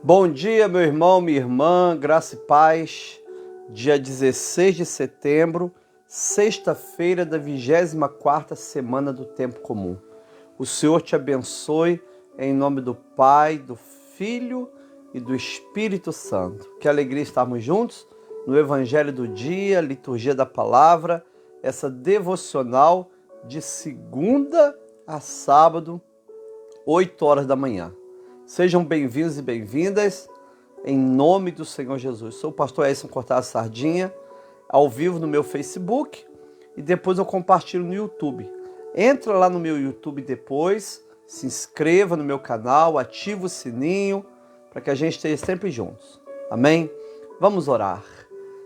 Bom dia, meu irmão, minha irmã, graça e paz. Dia 16 de setembro, sexta-feira da 24ª semana do Tempo Comum. O Senhor te abençoe em nome do Pai, do Filho e do Espírito Santo. Que alegria estarmos juntos no Evangelho do Dia, Liturgia da Palavra, essa devocional de segunda a sábado, 8 horas da manhã. Sejam bem-vindos e bem-vindas, em nome do Senhor Jesus. Sou o pastor Edson Cortaz Sardinha, ao vivo no meu Facebook e depois eu compartilho no YouTube. Entra lá no meu YouTube depois, se inscreva no meu canal, ativa o sininho, para que a gente esteja sempre juntos. Amém? Vamos orar.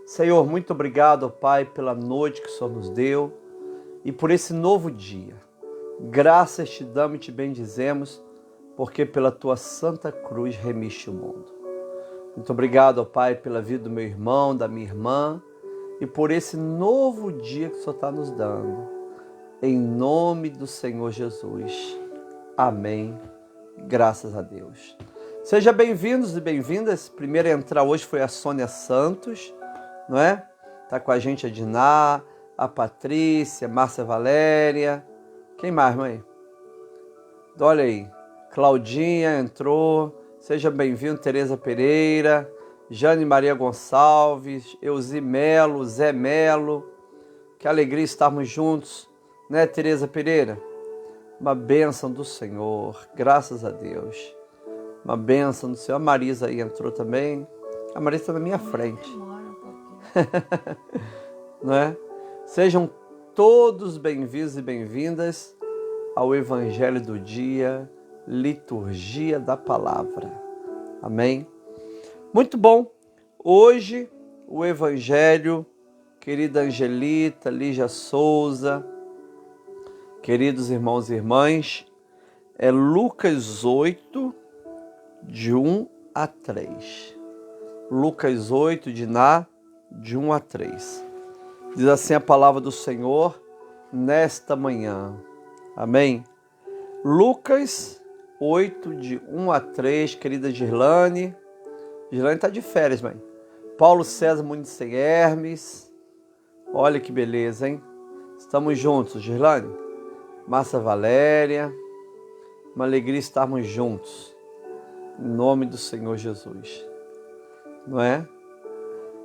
Senhor, muito obrigado, Pai, pela noite que o Senhor nos deu e por esse novo dia. Graças te damos e te bendizemos, porque pela tua santa cruz remiste o mundo. Muito obrigado, ó Pai, pela vida do meu irmão, da minha irmã, e por esse novo dia que o Senhor está nos dando. Em nome do Senhor Jesus. Amém. Graças a Deus. Sejam bem-vindos e bem-vindas. Primeiro a entrar hoje foi a Sônia Santos, não é? Está com a gente a Diná, a Patrícia, a Márcia Valéria. Quem mais, mãe? Olha aí. Claudinha entrou, seja bem-vindo, Tereza Pereira, Jane Maria Gonçalves, Euzi Melo, Zé Melo, que alegria estarmos juntos, né, Tereza Pereira? Uma bênção do Senhor, graças a Deus, uma bênção do Senhor. A Marisa aí entrou também, a Marisa está na minha frente, não é? Sejam todos bem-vindos e bem-vindas ao Evangelho do Dia, Liturgia da Palavra. Amém? Muito bom. Hoje o Evangelho, querida Angelita, Lígia Souza, queridos irmãos e irmãs, é Lucas 8, de 1 a 3. Lucas 8, de 1 a 3. Diz assim a palavra do Senhor nesta manhã. Amém? Lucas 8, de 1 a 3, querida Girlane. Girlane está de férias, mãe. Paulo César Muniz Hermes. Olha que beleza, hein? Estamos juntos, Girlane. Márcia Valéria. Uma alegria estarmos juntos. Em nome do Senhor Jesus. Não é?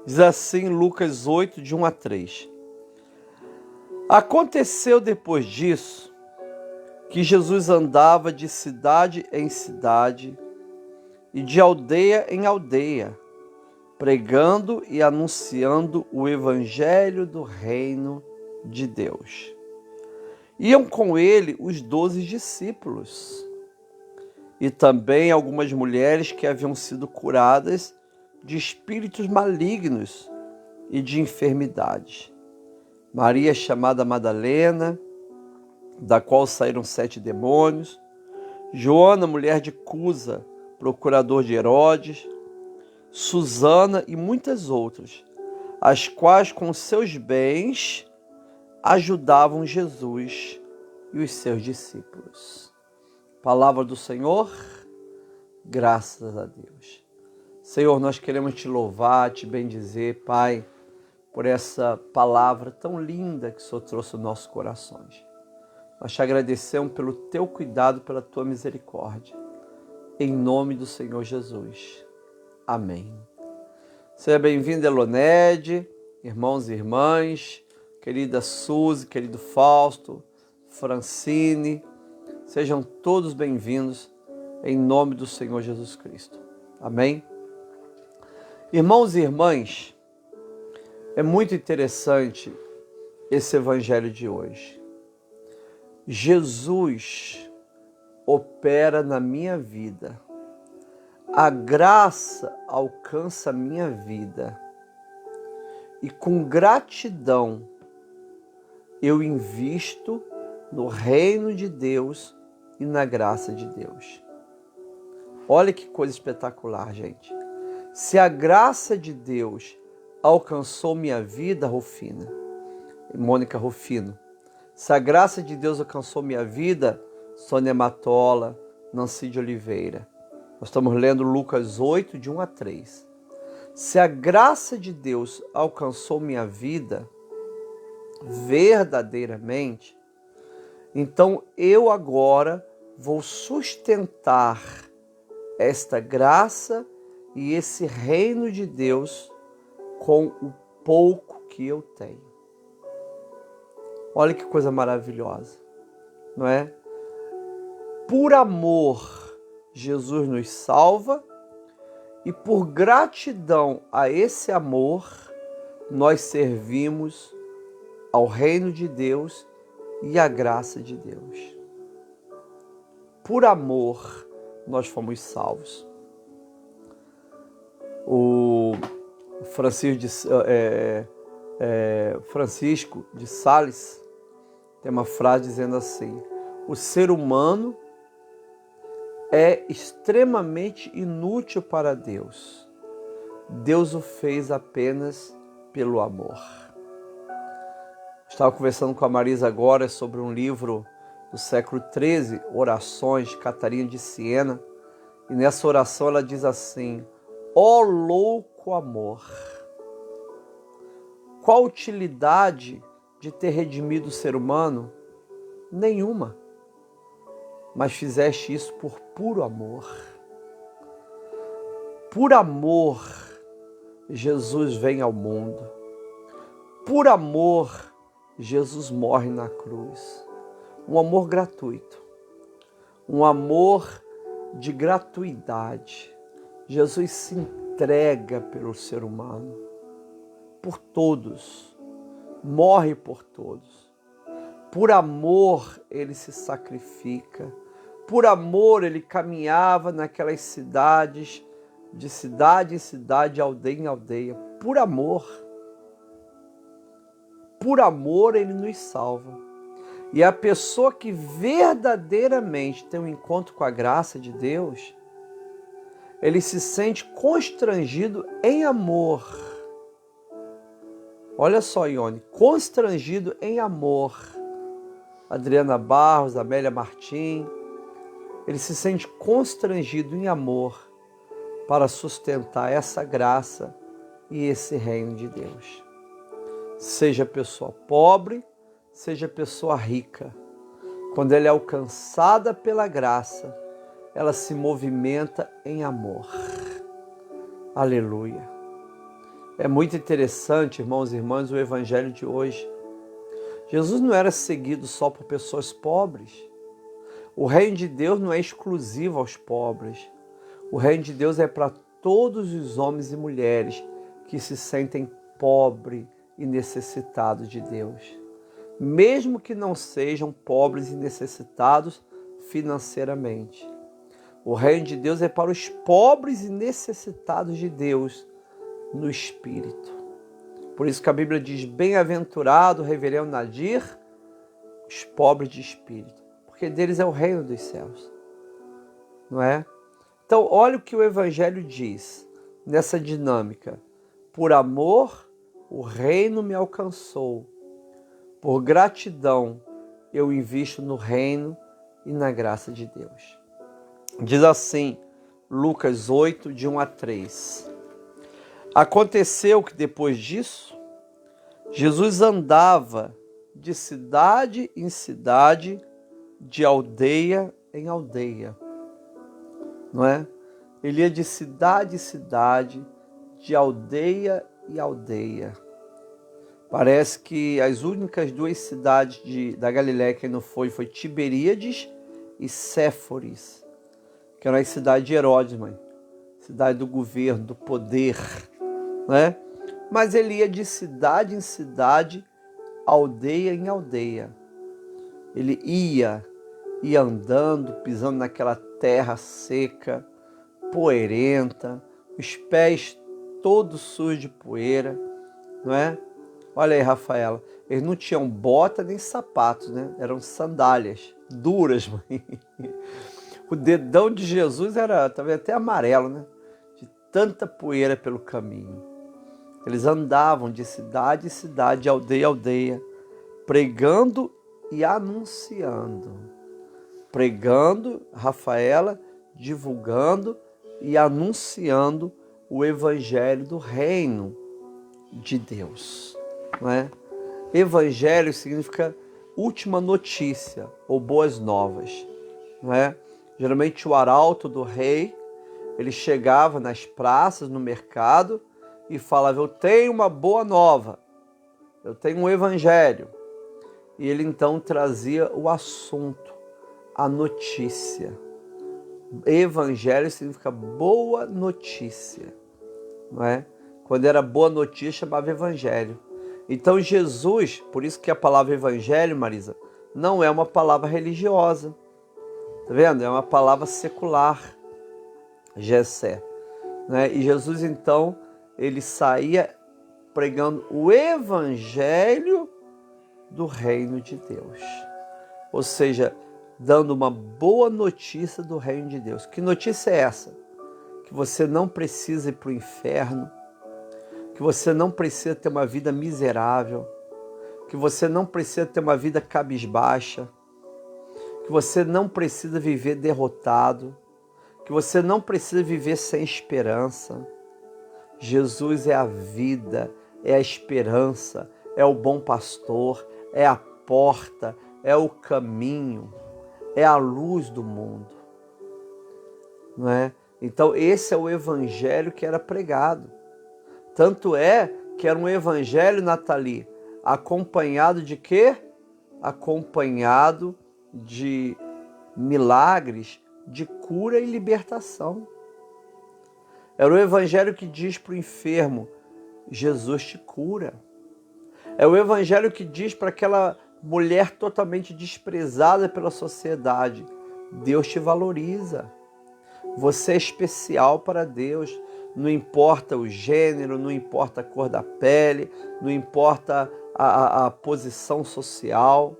Diz assim Lucas 8, de 1 a 3. Aconteceu depois disso que Jesus andava de cidade em cidade e de aldeia em aldeia, pregando e anunciando o evangelho do reino de Deus. Iam com ele os 12 discípulos e também algumas mulheres que haviam sido curadas de espíritos malignos e de enfermidades. Maria, chamada Madalena, da qual saíram 7 demônios, Joana, mulher de Cusa, procurador de Herodes, Susana e muitas outras, as quais com seus bens ajudavam Jesus e os seus discípulos. Palavra do Senhor, graças a Deus. Senhor, nós queremos te louvar, te bendizer, Pai, por essa palavra tão linda que o Senhor trouxe aos nossos corações. Nós te agradecemos pelo teu cuidado, pela tua misericórdia. Em nome do Senhor Jesus. Amém. Seja bem-vinda, Elonede, irmãos e irmãs, querida Suzy, querido Fausto, Francine. Sejam todos bem-vindos em nome do Senhor Jesus Cristo. Amém? Irmãos e irmãs, é muito interessante esse evangelho de hoje. Jesus opera na minha vida. A graça alcança a minha vida. E com gratidão eu invisto no reino de Deus e na graça de Deus. Olha que coisa espetacular, gente. Se a graça de Deus alcançou minha vida, Rufina, Mônica Rufino, se a graça de Deus alcançou minha vida, Sônia Matola, Nancy de Oliveira, Nós estamos lendo Lucas 8, de 1 a 3. Se a graça de Deus alcançou minha vida verdadeiramente, então eu agora vou sustentar esta graça e esse reino de Deus com o pouco que eu tenho. Olha que coisa maravilhosa, não é? Por amor, Jesus nos salva e por gratidão a esse amor, nós servimos ao reino de Deus e à graça de Deus. Por amor, nós fomos salvos. O Francisco de Sales tem uma frase dizendo assim: o ser humano é extremamente inútil para Deus. Deus o fez apenas pelo amor. Estava conversando com a Marisa agora sobre um livro do século XIII, Orações, de Catarina de Siena. E nessa oração ela diz assim: ó louco amor, qual utilidade de ter redimido o ser humano? Nenhuma. Mas fizeste isso por puro amor. Por amor, Jesus vem ao mundo. Por amor, Jesus morre na cruz. Um amor gratuito. Um amor de gratuidade. Jesus se entrega pelo ser humano. Por todos. Morre por todos. Por amor, ele se sacrifica. Por amor, ele caminhava naquelas cidades, de cidade em cidade, aldeia em aldeia. Por amor. Por amor, ele nos salva. E a pessoa que verdadeiramente tem um encontro com a graça de Deus, ele se sente constrangido em amor. Olha só, Ione, constrangido em amor. Adriana Barros, Amélia Martim, ele se sente constrangido em amor para sustentar essa graça e esse reino de Deus. Seja pessoa pobre, seja pessoa rica, quando ela é alcançada pela graça, ela se movimenta em amor. Aleluia. É muito interessante, irmãos e irmãs, o evangelho de hoje. Jesus não era seguido só por pessoas pobres. O reino de Deus não é exclusivo aos pobres. O reino de Deus é para todos os homens e mulheres que se sentem pobres e necessitados de Deus. Mesmo que não sejam pobres e necessitados financeiramente. O reino de Deus é para os pobres e necessitados de Deus no espírito. Por isso que a Bíblia diz: bem-aventurado o reverendo Nadir, os pobres de espírito, porque deles é o reino dos céus. Não é? Então, olha o que o Evangelho diz nessa dinâmica. Por amor, o reino me alcançou. Por gratidão, eu invisto no reino e na graça de Deus. Diz assim, Lucas 8, de 1 a 3. Aconteceu que depois disso, Jesus andava de cidade em cidade, de aldeia em aldeia. Não é? Ele ia de cidade em cidade, de aldeia em aldeia. Parece que as únicas duas cidades da Galiléia que não foi Tiberíades e Séforis, que eram as cidades de Herodes, mãe. Cidade do governo, do poder, né? Mas ele ia de cidade em cidade, aldeia em aldeia. Ele ia andando, pisando naquela terra seca, poeirenta, os pés todos sujos de poeira, não é? Olha aí, Rafaela, eles não tinham bota nem sapatos, né? Eram sandálias duras, mãe. O dedão de Jesus era talvez até amarelo, né? De tanta poeira pelo caminho. Eles andavam de cidade em cidade, de aldeia em aldeia, pregando e anunciando. Pregando, Rafaela, divulgando e anunciando o evangelho do reino de Deus, não é? Evangelho significa última notícia ou boas novas, não é? Geralmente o arauto do rei, ele chegava nas praças, no mercado e falava: eu tenho uma boa nova, eu tenho um evangelho. E ele então trazia o assunto, a notícia. Evangelho significa boa notícia, não é? Quando era boa notícia, chamava evangelho. Então Jesus, por isso que a palavra evangelho, Marisa, não é uma palavra religiosa. Tá vendo? É uma palavra secular, Gessé, né? E Jesus então, ele saía pregando o evangelho do reino de Deus. Ou seja, dando uma boa notícia do reino de Deus. Que notícia é essa? Que você não precisa ir para o inferno, que você não precisa ter uma vida miserável, que você não precisa ter uma vida cabisbaixa, que você não precisa viver derrotado, que você não precisa viver sem esperança. Jesus é a vida, é a esperança, é o bom pastor, é a porta, é o caminho, é a luz do mundo, não é? Então esse é o evangelho que era pregado. Tanto é que era um evangelho, Nathalie, acompanhado de quê? Acompanhado de milagres, de cura e libertação. Era o evangelho que diz para o enfermo: Jesus te cura. É o evangelho que diz para aquela mulher totalmente desprezada pela sociedade: Deus te valoriza. Você é especial para Deus. Não importa o gênero, não importa a cor da pele, não importa a posição social,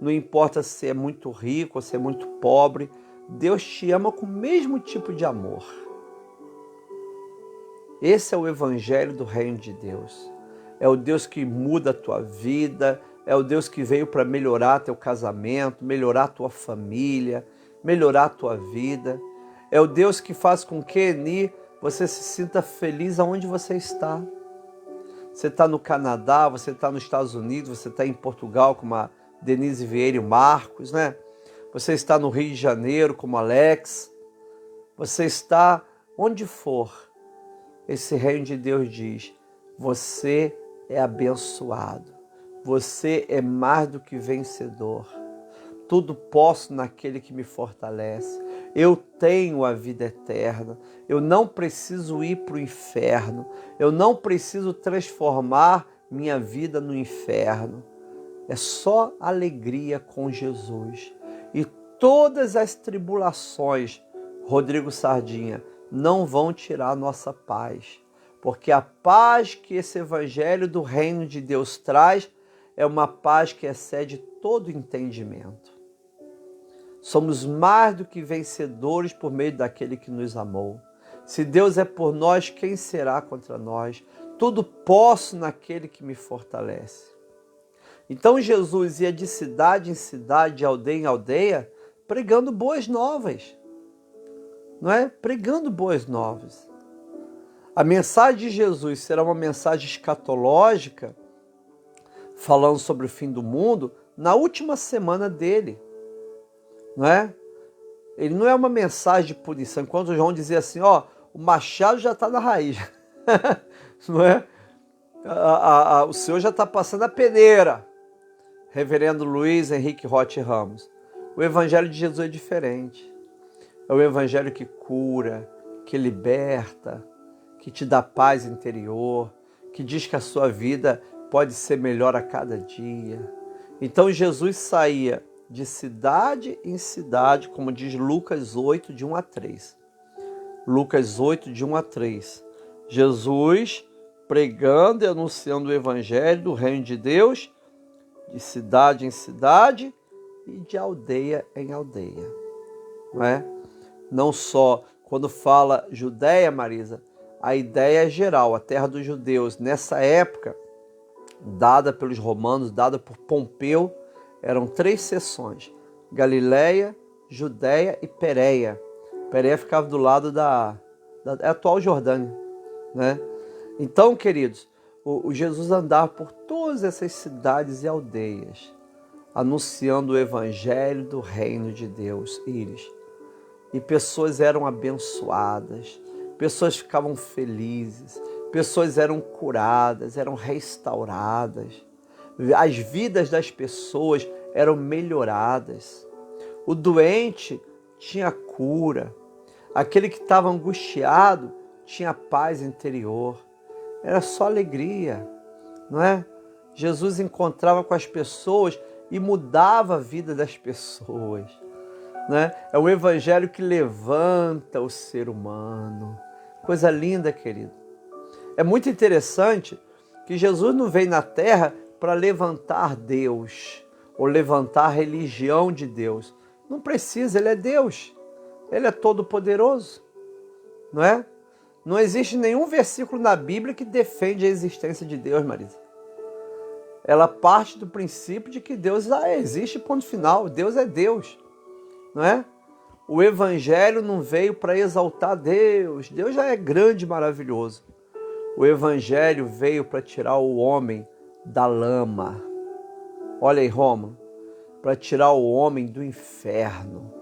não importa se é muito rico ou se é muito pobre. Deus te ama com o mesmo tipo de amor. Esse é o evangelho do reino de Deus. É o Deus que muda a tua vida, é o Deus que veio para melhorar teu casamento, melhorar a tua família, melhorar a tua vida. É o Deus que faz com que você se sinta feliz aonde você está. Você está no Canadá, você está nos Estados Unidos, você está em Portugal, como a Denise Vieira e o Marcos, né? Você está no Rio de Janeiro, como Alex. Você está onde for. Esse reino de Deus diz: você é abençoado. Você é mais do que vencedor. Tudo posso naquele que me fortalece. Eu tenho a vida eterna. Eu não preciso ir para o inferno. Eu não preciso transformar minha vida no inferno. É só alegria com Jesus. E todas as tribulações, Rodrigo Sardinha, não vão tirar a nossa paz. Porque a paz que esse evangelho do reino de Deus traz é uma paz que excede todo entendimento. Somos mais do que vencedores por meio daquele que nos amou. Se Deus é por nós, quem será contra nós? Tudo posso naquele que me fortalece. Então Jesus ia de cidade em cidade, de aldeia em aldeia, pregando boas novas. Não é? Pregando boas novas. A mensagem de Jesus será uma mensagem escatológica, falando sobre o fim do mundo, na última semana dele. Não é? Ele não é uma mensagem de punição. Enquanto João dizia assim, o machado já está na raiz. Não é? O Senhor já está passando a peneira. Reverendo Luiz Henrique Roth Ramos. O evangelho de Jesus é diferente. É o evangelho que cura, que liberta, que te dá paz interior, que diz que a sua vida pode ser melhor a cada dia. Então Jesus saía de cidade em cidade, como diz Lucas 8, de 1 a 3. Lucas 8, de 1 a 3. Jesus pregando e anunciando o evangelho do reino de Deus, de cidade em cidade e de aldeia em aldeia. Não é? Não só quando fala Judéia, Marisa, a ideia é geral, a terra dos judeus. Nessa época, dada pelos romanos, dada por Pompeu, eram 3 seções: Galileia, Judéia e Pérea. Pérea ficava do lado da é a atual Jordânia, né? Então, queridos, o Jesus andava por todas essas cidades e aldeias, anunciando o evangelho do reino de Deus, Íris. E pessoas eram abençoadas, pessoas ficavam felizes, pessoas eram curadas, eram restauradas, as vidas das pessoas eram melhoradas. O doente tinha cura, aquele que estava angustiado tinha paz interior, era só alegria, não é? Jesus encontrava com as pessoas e mudava a vida das pessoas, né? É o evangelho que levanta o ser humano. Coisa linda, querido. É muito interessante que Jesus não veio na terra para levantar Deus ou levantar a religião de Deus. Não precisa, ele é Deus. Ele é todo-poderoso, não é? Não existe nenhum versículo na Bíblia que defende a existência de Deus, Marisa. Ela parte do princípio de que Deus existe, ponto final. Deus é Deus, não é? O Evangelho não veio para exaltar Deus. Deus já é grande e maravilhoso. O Evangelho veio para tirar o homem da lama. Olha aí, Roma, para tirar o homem do inferno,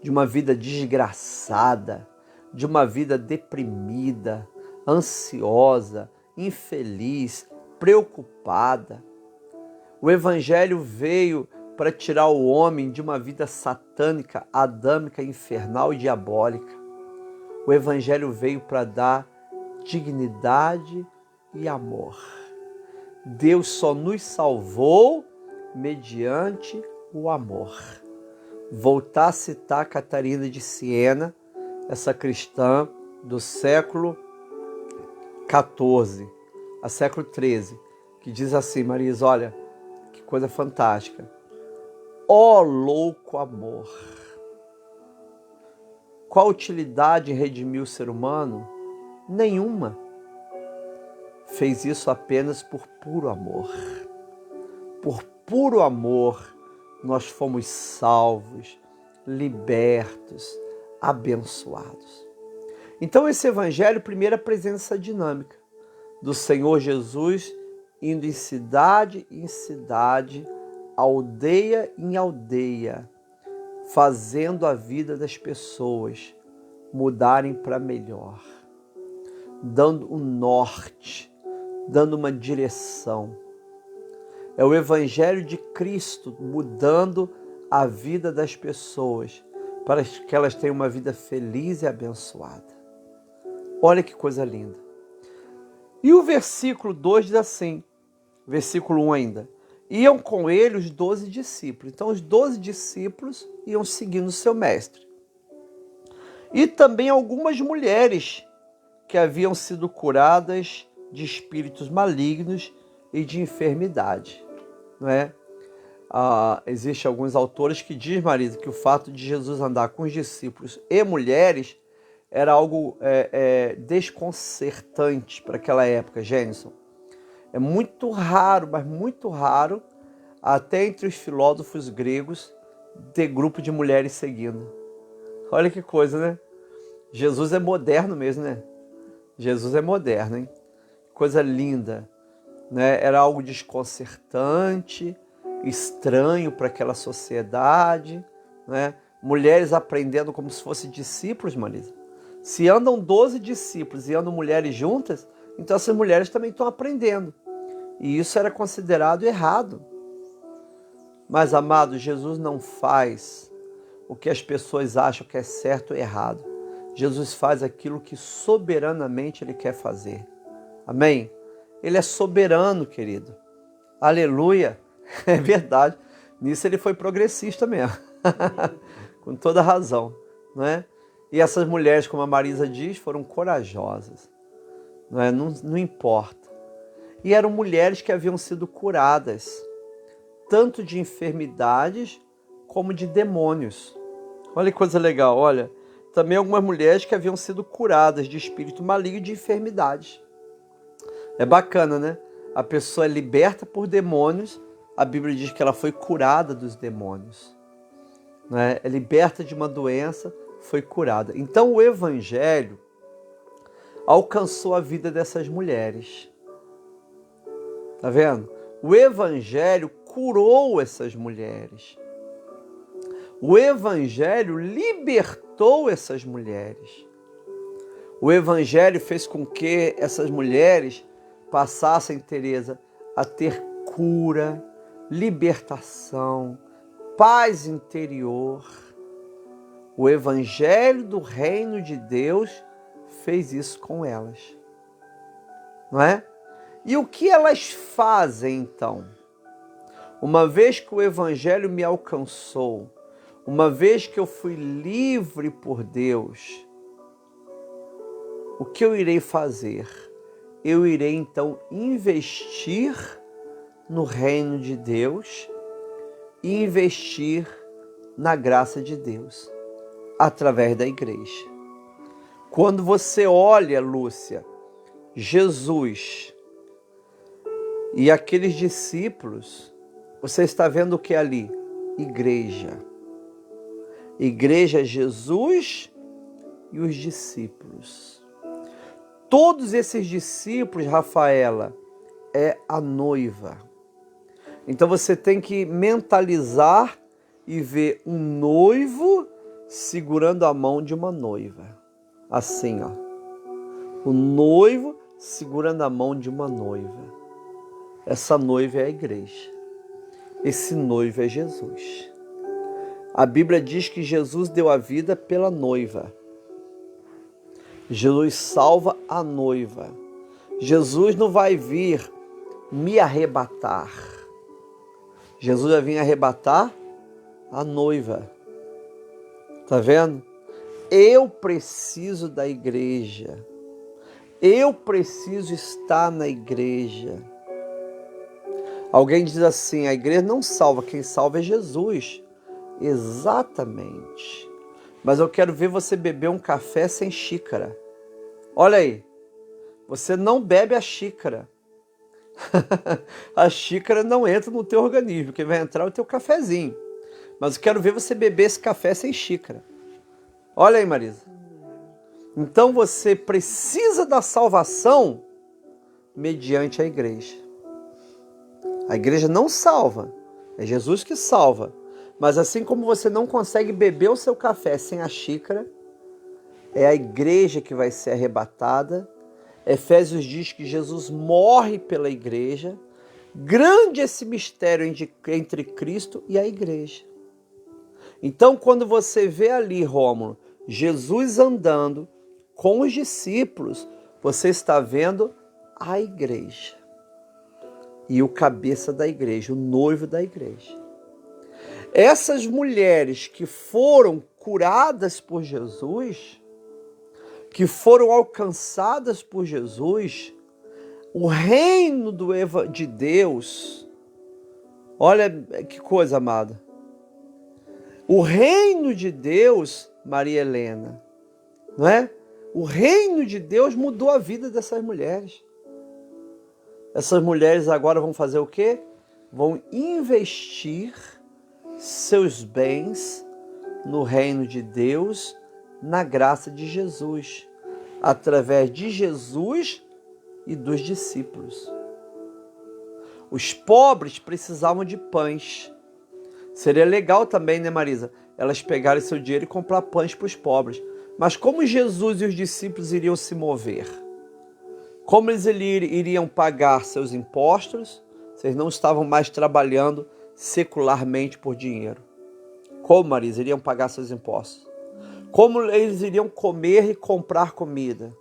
de uma vida desgraçada, de uma vida deprimida, ansiosa, infeliz, preocupada. O Evangelho veio para tirar o homem de uma vida satânica, adâmica, infernal e diabólica. O Evangelho veio para dar dignidade e amor. Deus só nos salvou mediante o amor. Voltar a citar Catarina de Siena, essa cristã do século XIV, a século XIII, que diz assim, Marisa, olha, que coisa fantástica. Ó louco amor! Qual utilidade em redimir o ser humano? Nenhuma. Fez isso apenas por puro amor. Por puro amor, nós fomos salvos, libertos, abençoados. Então esse evangelho primeiro apresenta essa dinâmica do Senhor Jesus indo em cidade em cidade, aldeia em aldeia, fazendo a vida das pessoas mudarem para melhor, dando um norte, dando uma direção. É o Evangelho de Cristo mudando a vida das pessoas para que elas tenham uma vida feliz e abençoada. Olha que coisa linda. E o versículo 2 diz assim, versículo 1 ainda, iam com ele os 12 discípulos. Então os 12 discípulos iam seguindo o seu mestre. E também algumas mulheres que haviam sido curadas de espíritos malignos e de enfermidade. Não é? Existem alguns autores que dizem, Marisa, que o fato de Jesus andar com os discípulos e mulheres era algo desconcertante para aquela época, Gênison. É muito raro, mas muito raro, até entre os filósofos gregos, ter grupo de mulheres seguindo. Olha que coisa, né? Jesus é moderno mesmo, né? Jesus é moderno, hein? Coisa linda, né? Era algo desconcertante, estranho para aquela sociedade, né? Mulheres aprendendo como se fossem discípulos, Marisa. Se andam 12 discípulos e andam mulheres juntas, então essas mulheres também estão aprendendo. E isso era considerado errado. Mas, amado, Jesus não faz o que as pessoas acham que é certo ou errado. Jesus faz aquilo que soberanamente Ele quer fazer. Amém? Ele é soberano, querido. Aleluia. É verdade. Nisso Ele foi progressista mesmo. Com toda razão. Não é? E essas mulheres, como a Marisa diz, foram corajosas. Não é? Não importa. E eram mulheres que haviam sido curadas, tanto de enfermidades como de demônios. Olha que coisa legal, olha. Também algumas mulheres que haviam sido curadas de espírito maligno e de enfermidades. É bacana, né? A pessoa é liberta por demônios, a Bíblia diz que ela foi curada dos demônios. Né? É liberta de uma doença, foi curada. Então o Evangelho alcançou a vida dessas mulheres. Tá vendo? O Evangelho curou essas mulheres. O Evangelho libertou essas mulheres. O Evangelho fez com que essas mulheres passassem, Teresa, a ter cura, libertação, paz interior. O Evangelho do Reino de Deus fez isso com elas. Não é? E o que elas fazem então? Uma vez que o Evangelho me alcançou, uma vez que eu fui livre por Deus, o que eu irei fazer? Eu irei então investir no reino de Deus e investir na graça de Deus, através da igreja. Quando você olha, Lúcia, Jesus e aqueles discípulos, você está vendo o que ali? Igreja. Igreja, Jesus e os discípulos. Todos esses discípulos, Rafaela, é a noiva. Então você tem que mentalizar e ver um noivo segurando a mão de uma noiva. Assim, ó. O noivo segurando a mão de uma noiva. Essa noiva é a igreja. Esse noivo é Jesus. A Bíblia diz que Jesus deu a vida pela noiva. Jesus salva a noiva. Jesus não vai vir me arrebatar. Jesus vai vir arrebatar a noiva. Tá vendo? Eu preciso da igreja. Eu preciso estar na igreja. Alguém diz assim, a igreja não salva, quem salva é Jesus. Exatamente. Mas eu quero ver você beber um café sem xícara. Olha aí, você não bebe a xícara. A xícara não entra no teu organismo, quem vai entrar é o teu cafezinho. Mas eu quero ver você beber esse café sem xícara. Olha aí, Marisa. Então você precisa da salvação mediante a igreja. A igreja não salva, é Jesus que salva. Mas assim como você não consegue beber o seu café sem a xícara, é a igreja que vai ser arrebatada. Efésios diz que Jesus morre pela igreja. Grande esse mistério entre Cristo e a igreja. Então, quando você vê ali, Rômulo, Jesus andando com os discípulos, você está vendo a igreja. E o cabeça da igreja, o noivo da igreja. Essas mulheres que foram curadas por Jesus, que foram alcançadas por Jesus, o reino de Deus, olha que coisa, amada. O reino de Deus, Maria Helena, não é? O reino de Deus mudou a vida dessas mulheres. Essas mulheres agora vão fazer o quê? Vão investir seus bens no reino de Deus, na graça de Jesus, através de Jesus e dos discípulos. Os pobres precisavam de pães. Seria legal também, né, Marisa? Elas pegarem seu dinheiro e comprar pães para os pobres. Mas como Jesus e os discípulos iriam se mover? Como eles iriam pagar seus impostos? Vocês não estavam mais trabalhando secularmente por dinheiro. Como, Marisa, iriam pagar seus impostos? Como eles iriam comer e comprar comida?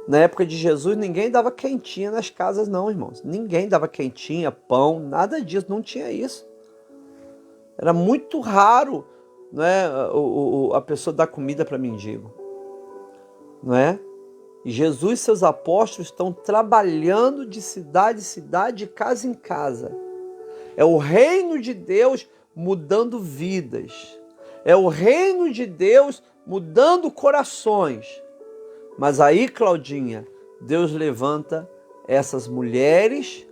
Na época de Jesus, ninguém dava quentinha nas casas, não, irmãos. Ninguém dava quentinha, pão, nada disso, não tinha isso. Era muito raro, né, a pessoa dar comida para mendigo. Não é? E Jesus e seus apóstolos estão trabalhando de cidade em cidade, de casa em casa. É o reino de Deus mudando vidas. É o reino de Deus mudando corações. Mas aí, Claudinha, Deus levanta essas mulheres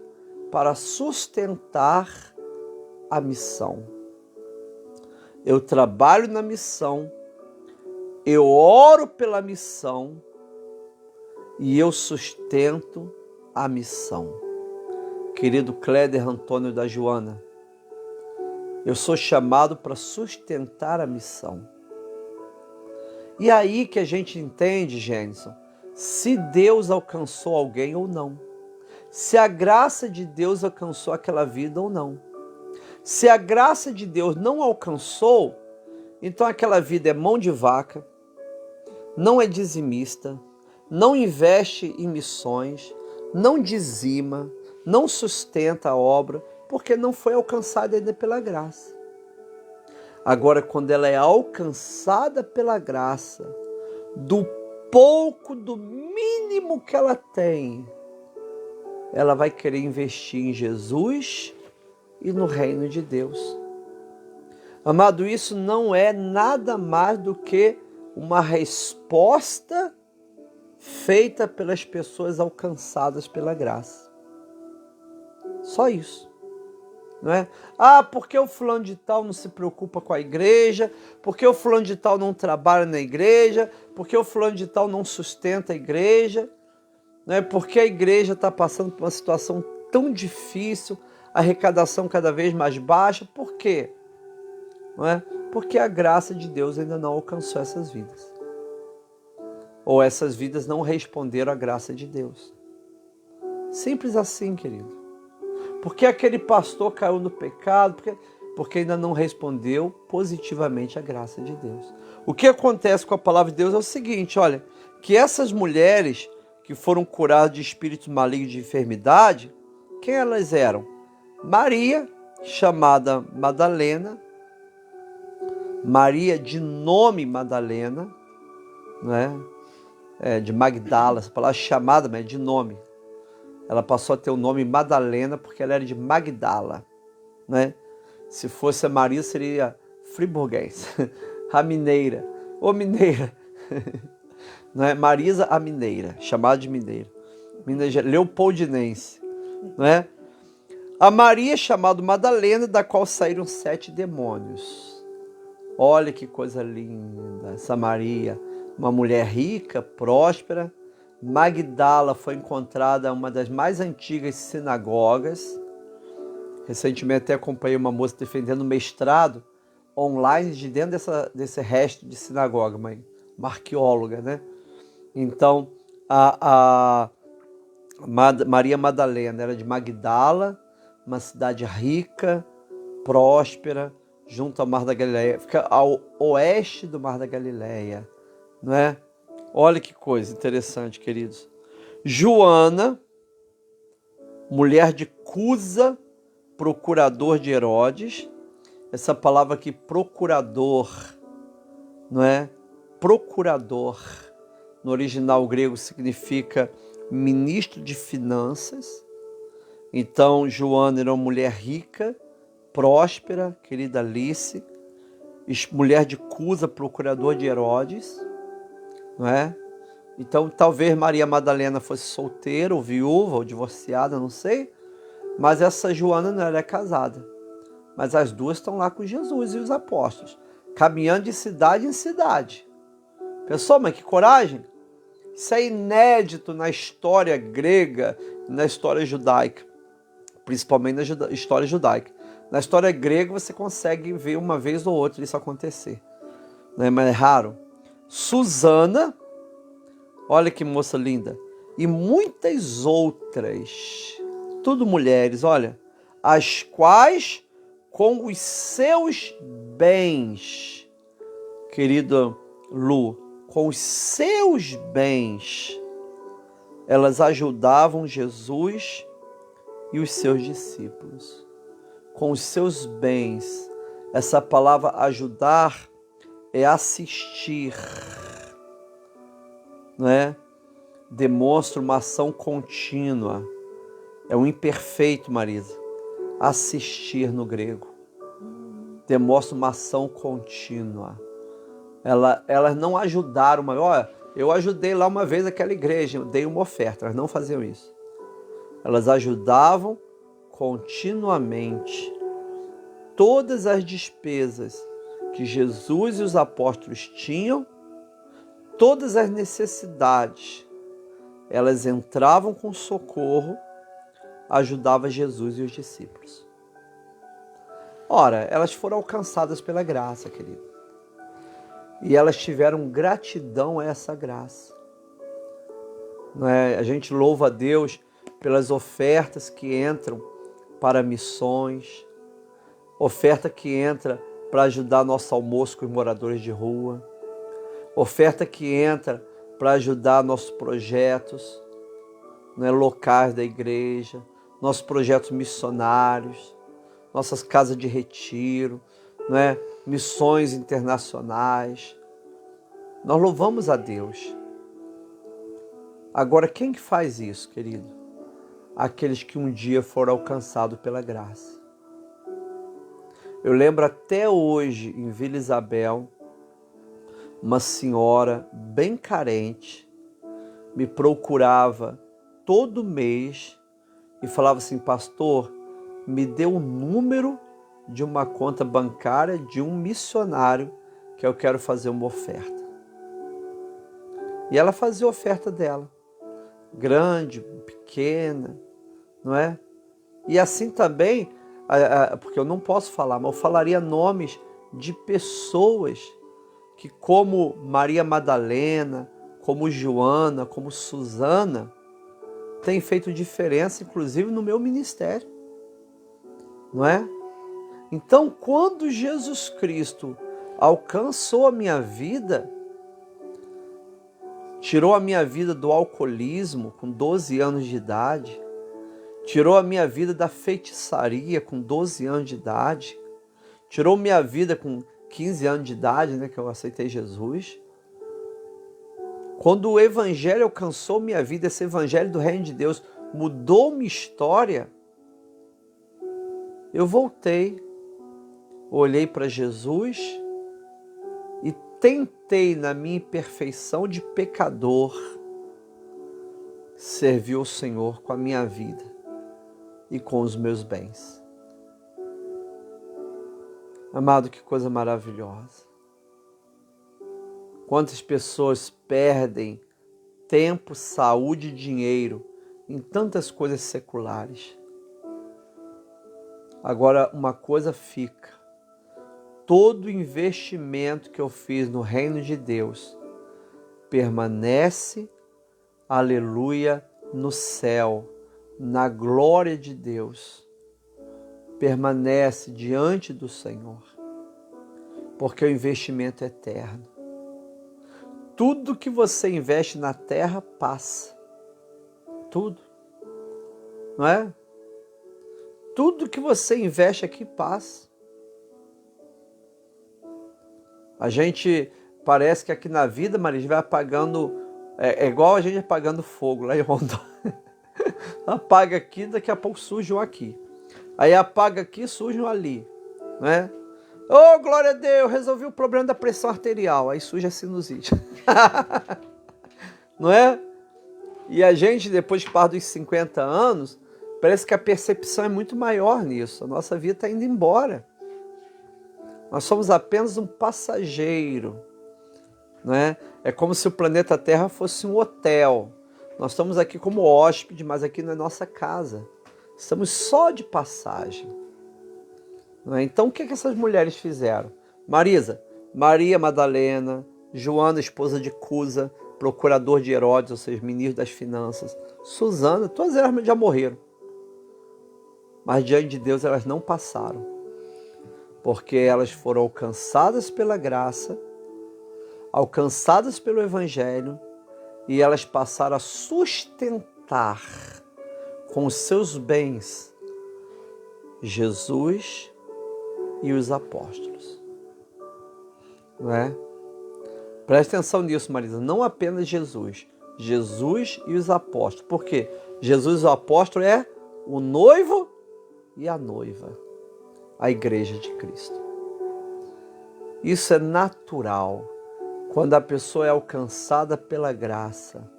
para sustentar a missão. Eu trabalho na missão, eu oro pela missão e eu sustento a missão. Querido Cléder Antônio da Joana, eu sou chamado para sustentar a missão. E aí que a gente entende, Gênison, se Deus alcançou alguém ou não. Se a graça de Deus alcançou aquela vida ou não. Se a graça de Deus não alcançou, então aquela vida é mão de vaca, não é dizimista, não investe em missões, não dizima, não sustenta a obra, porque não foi alcançada ainda pela graça. Agora, quando ela é alcançada pela graça, do pouco, do mínimo que ela tem, ela vai querer investir em Jesus e no reino de Deus. Amado, isso não é nada mais do que uma resposta feita pelas pessoas alcançadas pela graça. Só isso. Não é? Ah, porque o fulano de tal não se preocupa com a igreja, porque o fulano de tal não trabalha na igreja, porque o fulano de tal não sustenta a igreja, não é? Porque a igreja está passando por uma situação tão difícil, a arrecadação cada vez mais baixa. Por quê? Não é? Porque a graça de Deus ainda não alcançou essas vidas. Ou essas vidas não responderam à graça de Deus. Simples assim, querido. Porque aquele pastor caiu no pecado, porque ainda não respondeu positivamente à graça de Deus. O que acontece com a palavra de Deus é o seguinte, olha, que essas mulheres que foram curadas de espíritos malignos de enfermidade, quem elas eram? Maria, chamada Madalena, Maria de nome Madalena, né? De Magdala, essa palavra chamada, mas é de nome. Ela passou a ter o nome Madalena porque ela era de Magdala, né? Se fosse a Maria, seria friburguês, a mineira, ou mineira, não é? Marisa a mineira, chamada de mineira, leopoldinense, não é? A Maria, chamada Madalena, da qual saíram 7 demônios. Olha que coisa linda, essa Maria, uma mulher rica, próspera. Magdala foi encontrada uma das mais antigas sinagogas. Recentemente até acompanhei uma moça defendendo mestrado online de dentro desse resto de sinagoga, uma arqueóloga, né? Então, Maria Madalena era de Magdala, uma cidade rica, próspera, junto ao Mar da Galileia. Fica ao oeste do Mar da Galileia, não é? Olha que coisa interessante, queridos. Joana, mulher de Cusa, procurador de Herodes. Essa palavra aqui, procurador, não é? Procurador, no original grego significa ministro de finanças. Então, Joana era uma mulher rica, próspera, querida Alice, mulher de Cusa, procurador de Herodes, não é? Então, talvez Maria Madalena fosse solteira, ou viúva, ou divorciada, não sei. Mas essa Joana não era casada. Mas as duas estão lá com Jesus e os apóstolos, caminhando de cidade em cidade. Pessoal, mas que coragem! Isso é inédito na história grega e na história judaica. Principalmente na história judaica. Na história grega você consegue ver uma vez ou outra isso acontecer. Não é? Mas é raro. Susana, olha que moça linda, e muitas outras, tudo mulheres, olha, as quais com os seus bens, querida Lu, com os seus bens, elas ajudavam Jesus e os seus discípulos. Com os seus bens, essa palavra ajudar é assistir, não é? Demonstra uma ação contínua. É um imperfeito, Marisa. Assistir no grego. Demonstra uma ação contínua. Elas não ajudaram, mas olha, eu ajudei lá uma vez aquela igreja, eu dei uma oferta, elas não faziam isso. Elas ajudavam continuamente. Todas as despesas que Jesus e os apóstolos tinham, todas as necessidades, elas entravam com socorro, ajudavam Jesus e os discípulos. Ora, elas foram alcançadas pela graça, querido. E elas tiveram gratidão a essa graça. Não é? A gente louva a Deus pelas ofertas que entram para missões, oferta que entra para ajudar nosso almoço com os moradores de rua, oferta que entra para ajudar nossos projetos, né, locais da igreja, nossos projetos missionários, nossas casas de retiro, né, missões internacionais. Nós louvamos a Deus. Agora, quem que faz isso, querido? Aqueles que um dia foram alcançados pela graça. Eu lembro até hoje, em Vila Isabel, uma senhora bem carente me procurava todo mês e falava assim: pastor, me dê o número de uma conta bancária de um missionário que eu quero fazer uma oferta. E ela fazia a oferta dela, grande, pequena, não é? E assim também, porque eu não posso falar, mas eu falaria nomes de pessoas que, como Maria Madalena, como Joana, como Susana, têm feito diferença, inclusive no meu ministério, não é? Então, quando Jesus Cristo alcançou a minha vida, tirou a minha vida do alcoolismo com 12 anos de idade, tirou a minha vida da feitiçaria com 12 anos de idade, tirou minha vida com 15 anos de idade, né, que eu aceitei Jesus. Quando o evangelho alcançou minha vida, esse evangelho do reino de Deus mudou minha história, eu voltei, olhei para Jesus e tentei, na minha imperfeição de pecador, servir o Senhor com a minha vida e com os meus bens. Amado, que coisa maravilhosa. Quantas pessoas perdem tempo, saúde e dinheiro em tantas coisas seculares. Agora, uma coisa fica: todo investimento que eu fiz no reino de Deus permanece, aleluia, no céu, na glória de Deus. Permanece diante do Senhor, porque o investimento é eterno. Tudo que você investe na terra passa. Tudo. Não é? Tudo que você investe aqui passa. A gente parece que aqui na vida, Maria, a gente vai apagando, é igual a gente apagando fogo lá em Rondônia. Apaga aqui, daqui a pouco surge um aqui. Aí apaga aqui, surge um ali, né? Oh, glória a Deus, resolvi o problema da pressão arterial. Aí surge a sinusite. Não é? E a gente, depois que passa dos 50 anos, parece que a percepção é muito maior nisso. A nossa vida está indo embora. Nós somos apenas um passageiro, não é? É como se o planeta Terra fosse um hotel. Nós estamos aqui como hóspede, mas aqui não é nossa casa. Estamos só de passagem. Não é? Então, o que essas mulheres fizeram? Maria Madalena, Joana, esposa de Cusa, procurador de Herodes, ou seja, ministro das finanças, Susana, todas elas já morreram. Mas diante de Deus elas não passaram, porque elas foram alcançadas pela graça, alcançadas pelo evangelho, e elas passaram a sustentar com os seus bens Jesus e os apóstolos. Não é? Preste atenção nisso, Marisa. Não apenas Jesus. Jesus e os apóstolos. Por quê? Jesus e o apóstolo é o noivo e a noiva. A igreja de Cristo. Isso é natural. Quando a pessoa é alcançada pela graça,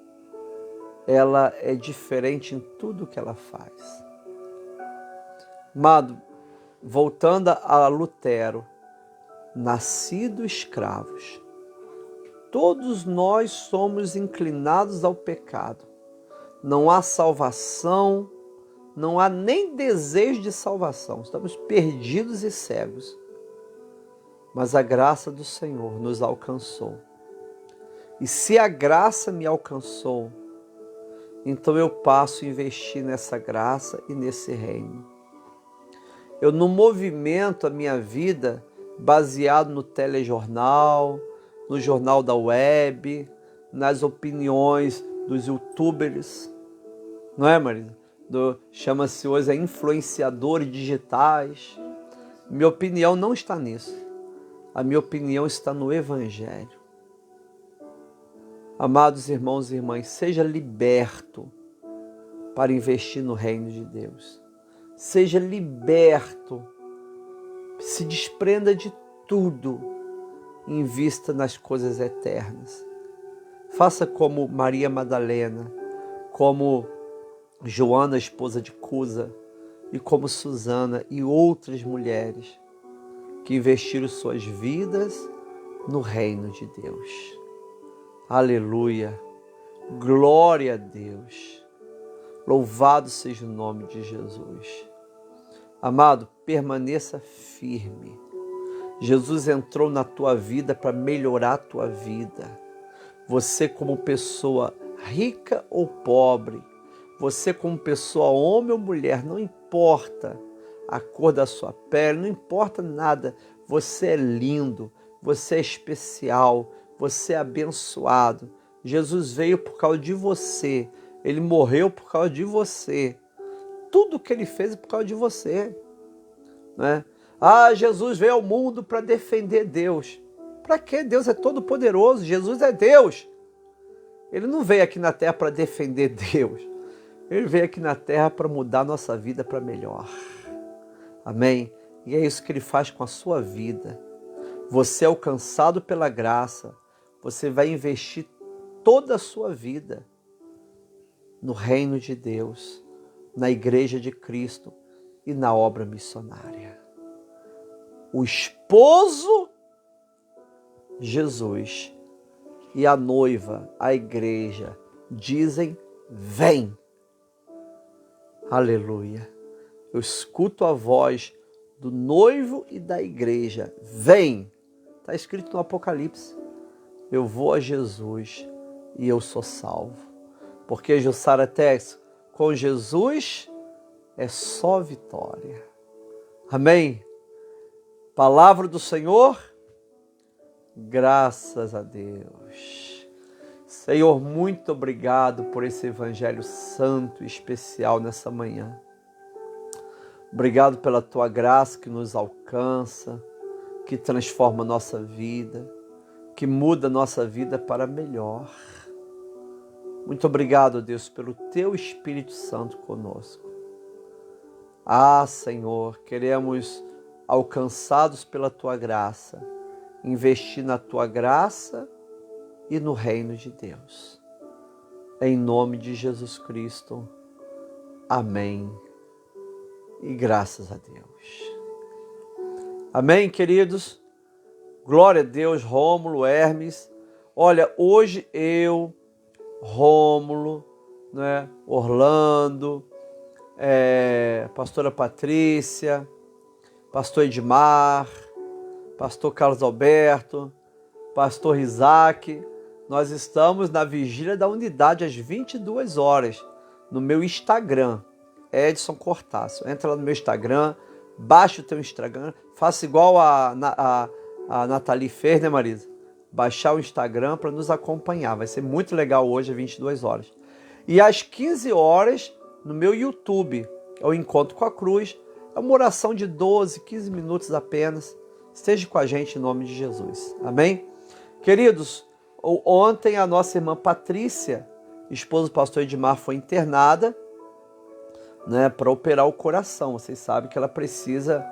ela é diferente em tudo que ela faz. Amado, voltando a Lutero, nascido escravos, todos nós somos inclinados ao pecado. não há salvação, não há nem desejo de salvação. Estamos perdidos e cegos. Mas a graça do Senhor nos alcançou. E se a graça me alcançou, então eu passo a investir nessa graça e nesse reino. Eu não movimento a minha vida baseado no telejornal, no jornal da web, nas opiniões dos youtubers, não é, Marisa? Chama-se hoje influenciadores digitais. Minha opinião não está nisso. A minha opinião está no Evangelho. Amados irmãos e irmãs, seja liberto para investir no reino de Deus. Seja liberto, se desprenda de tudo e invista nas coisas eternas. Faça como Maria Madalena, como Joana, esposa de Cusa, e como Susana e outras mulheres que investiram suas vidas no reino de Deus. Aleluia! Glória a Deus! Louvado seja o nome de Jesus. Amado, permaneça firme. Jesus entrou na tua vida para melhorar a tua vida. Você como pessoa rica ou pobre, você como pessoa homem ou mulher, não importa a cor da sua pele, não importa nada. Você é lindo, você é especial, você é abençoado. Jesus veio por causa de você. Ele morreu por causa de você. Tudo que ele fez é por causa de você, né? Jesus veio ao mundo para defender Deus. Para quê? Deus é todo poderoso, Jesus é Deus. Ele não veio aqui na terra para defender Deus. Ele veio aqui na terra para mudar a nossa vida para melhor. Amém? E é isso que ele faz com a sua vida. Você é alcançado pela graça. Você vai investir toda a sua vida no reino de Deus, na igreja de Cristo e na obra missionária. O esposo, Jesus, e a noiva, a igreja, dizem: vem. Aleluia. Eu escuto a voz do noivo e da igreja: vem. Está escrito no Apocalipse. Eu vou a Jesus e eu sou salvo. Porque, Jussara Tex, com Jesus é só vitória. Amém? Palavra do Senhor, graças a Deus. Senhor, muito obrigado por esse evangelho santo e especial nessa manhã. Obrigado pela tua graça que nos alcança, que transforma a nossa vida, que muda a nossa vida para melhor. Muito obrigado, Deus, pelo teu Espírito Santo conosco. Senhor, queremos, alcançados pela tua graça, investir na tua graça e no reino de Deus. Em nome de Jesus Cristo. Amém. E graças a Deus. Amém, queridos? Glória a Deus, Rômulo, Hermes. Olha, hoje eu, Rômulo, né, Orlando, pastora Patrícia, pastor Edmar, pastor Carlos Alberto, pastor Isaac, nós estamos na vigília da unidade às 22 horas, no meu Instagram, Edson Cortácio. Entra lá no meu Instagram, baixa o teu Instagram, faça igual a Nathalie fez, né, Marisa? Baixar o Instagram para nos acompanhar. Vai ser muito legal hoje às 22 horas. E às 15 horas, no meu YouTube, é o Encontro com a Cruz. É uma oração de 12, 15 minutos apenas. Esteja com a gente em nome de Jesus. Amém? Queridos, ontem a nossa irmã Patrícia, esposa do pastor Edmar, foi internada, né, para operar o coração. Vocês sabem que ela precisa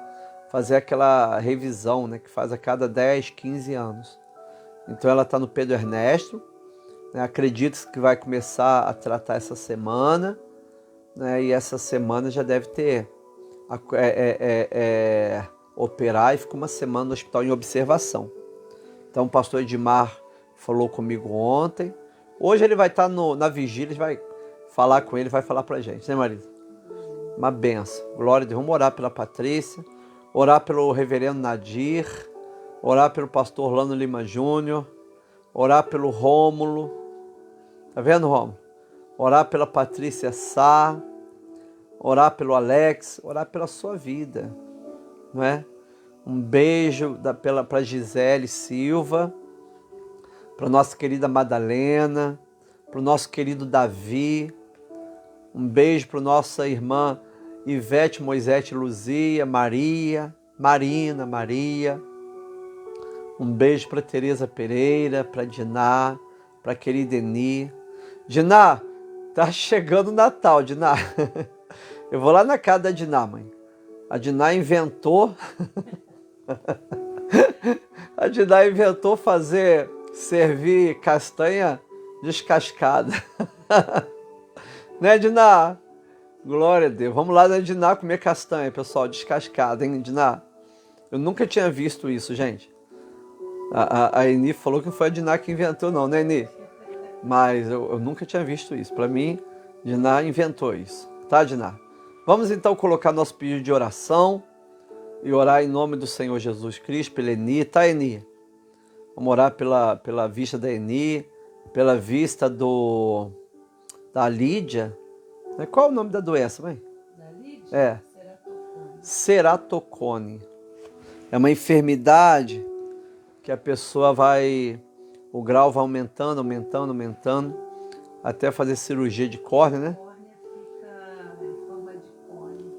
fazer aquela revisão, né, que faz a cada 10, 15 anos. Então ela está no Pedro Ernesto, né, acredito que vai começar a tratar essa semana, né, e essa semana já deve ter operar, e fica uma semana no hospital em observação. Então o pastor Edmar falou comigo ontem. Hoje ele vai estar na vigília, vai falar com ele, vai falar pra gente, né, Marisa? Uma benção. Glória a Deus. Vamos orar pela Patrícia, orar pelo reverendo Nadir, orar pelo pastor Orlando Lima Júnior, orar pelo Rômulo. Tá vendo, Rômulo? Orar pela Patrícia Sá, orar pelo Alex, orar pela sua vida, não é? Um beijo para Gisele Silva, para nossa querida Madalena, para o nosso querido Davi. Um beijo para nossa irmã Ivete Moisés Luzia, Maria, Marina, Maria. Um beijo para Tereza Pereira, para Diná, para a querida Eni. Diná, tá chegando o Natal, Diná. Eu vou lá na casa da Diná, mãe. A Diná inventou... A Diná inventou servir castanha descascada. Né, Diná? Glória a Deus. Vamos lá na Diná comer castanha, pessoal, descascada, hein, Diná? Eu nunca tinha visto isso, gente. A Eni falou que não foi a Diná que inventou, não, né, Eni? Mas eu nunca tinha visto isso. Para mim, Diná inventou isso. Tá, Diná? Vamos então colocar nosso pedido de oração e orar em nome do Senhor Jesus Cristo, pela Eni, tá, Eni? Vamos orar pela vista da Eni, pela vista da Lídia. Qual é o nome da doença, mãe? Da Lídia? É. Ceratocone. É uma enfermidade que a pessoa o grau vai aumentando, aumentando, aumentando, até fazer cirurgia de córnea, né? A córnea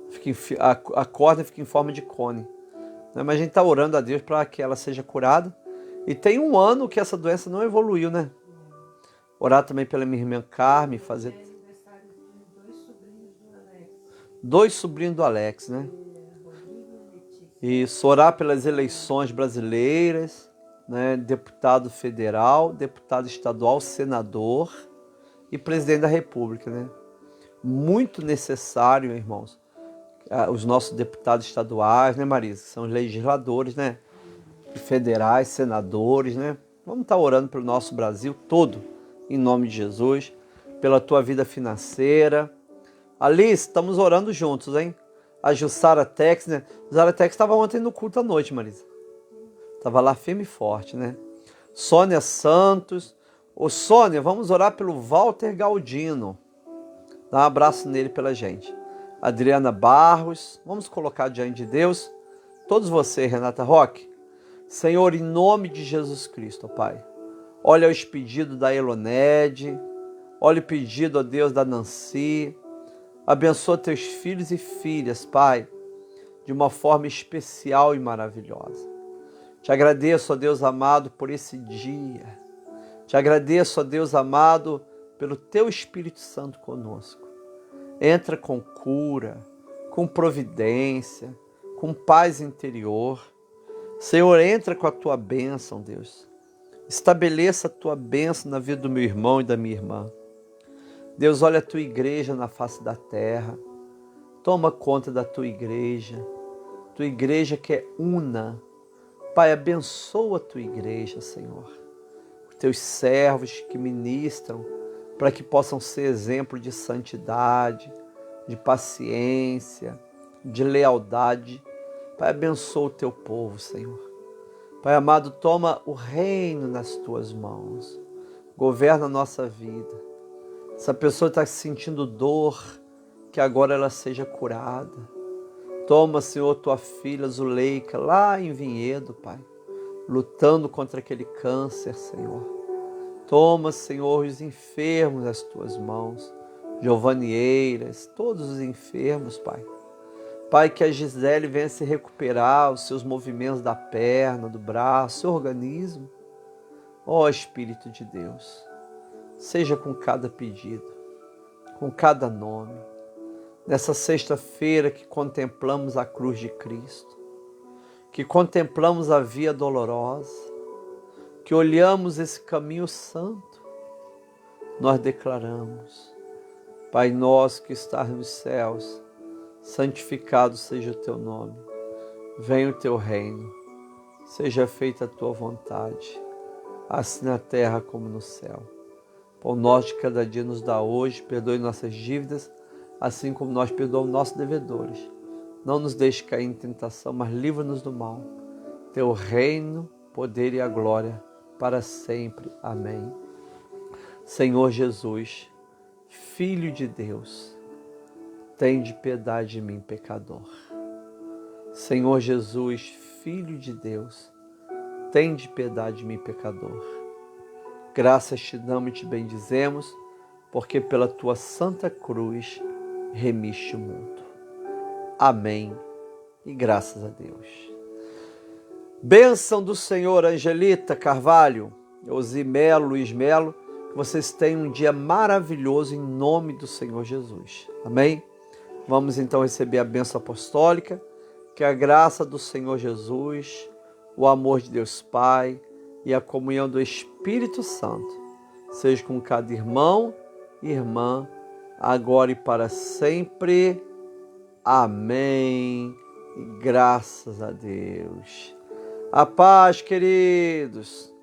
fica em forma de cone. A córnea fica em forma de cone. Mas a gente está orando a Deus para que ela seja curada. E tem 1 ano que essa doença não evoluiu, né? Orar também pela minha irmã Carmen, fazer... É aniversário de 2 sobrinhos do Alex. 2 sobrinhos do Alex, né? Rodrigo e Letícia. Isso, orar pelas eleições brasileiras, né? Deputado federal, deputado estadual, senador e presidente da República, né? Muito necessário, irmãos, os nossos deputados estaduais, né, Marisa? São os legisladores, né? Federais, senadores, né? Vamos estar orando pelo nosso Brasil todo, em nome de Jesus, pela tua vida financeira. Alice, estamos orando juntos, hein? A Jussara Tex, né? Jussara Tex estava ontem no culto à noite, Marisa. Estava lá firme e forte, né? Sônia Santos. Ô Sônia, vamos orar pelo Walter Galdino. Dá um abraço nele pela gente. Adriana Barros. Vamos colocar diante de Deus. Todos vocês, Renata Roque. Senhor, em nome de Jesus Cristo, ó Pai. Olha os pedidos da Elonede. Olha o pedido, ó Deus, da Nancy. Abençoa teus filhos e filhas, Pai, de uma forma especial e maravilhosa. Te agradeço, ó Deus amado, por esse dia. Te agradeço, ó Deus amado, pelo teu Espírito Santo conosco. Entra com cura, com providência, com paz interior. Senhor, entra com a tua bênção, Deus. Estabeleça a tua bênção na vida do meu irmão e da minha irmã. Deus, olha a tua igreja na face da terra. Toma conta da tua igreja que é una. Pai, abençoa a tua igreja, Senhor. Os teus servos que ministram, para que possam ser exemplo de santidade, de paciência, de lealdade. Pai, abençoa o teu povo, Senhor. Pai amado, toma o reino nas tuas mãos. Governa a nossa vida. Essa pessoa está sentindo dor, que agora ela seja curada. Toma, Senhor, tua filha Zuleika, lá em Vinhedo, Pai, lutando contra aquele câncer, Senhor. Toma, Senhor, os enfermos nas tuas mãos, Giovanieiras, todos os enfermos, Pai. Pai, que a Gisele venha se recuperar, os seus movimentos da perna, do braço, seu organismo. Ó Espírito de Deus, seja com cada pedido, com cada nome. Nessa sexta-feira que contemplamos a cruz de Cristo, que contemplamos a via dolorosa, que olhamos esse caminho santo, nós declaramos: Pai nosso que estás nos céus, santificado seja o teu nome. Venha o teu reino. Seja feita a tua vontade, assim na terra como no céu. Pão nosso de cada dia nos dá hoje, perdoe nossas dívidas, assim como nós perdoamos nossos devedores. Não nos deixe cair em tentação, mas livra-nos do mal. Teu reino, poder e a glória, para sempre. Amém. Senhor Jesus, Filho de Deus, tende piedade de mim, pecador. Senhor Jesus, Filho de Deus, tende piedade de mim, pecador. Graças te damos e te bendizemos, porque pela tua santa cruz remiste o mundo. Amém. E graças a Deus. Bênção do Senhor, Angelita Carvalho, Osimelo, Luiz Melo, que vocês tenham um dia maravilhoso em nome do Senhor Jesus. Amém? Vamos então receber a bênção apostólica, que a graça do Senhor Jesus, o amor de Deus Pai e a comunhão do Espírito Santo seja com cada irmão e irmã, agora e para sempre. Amém. E graças a Deus. A paz, queridos.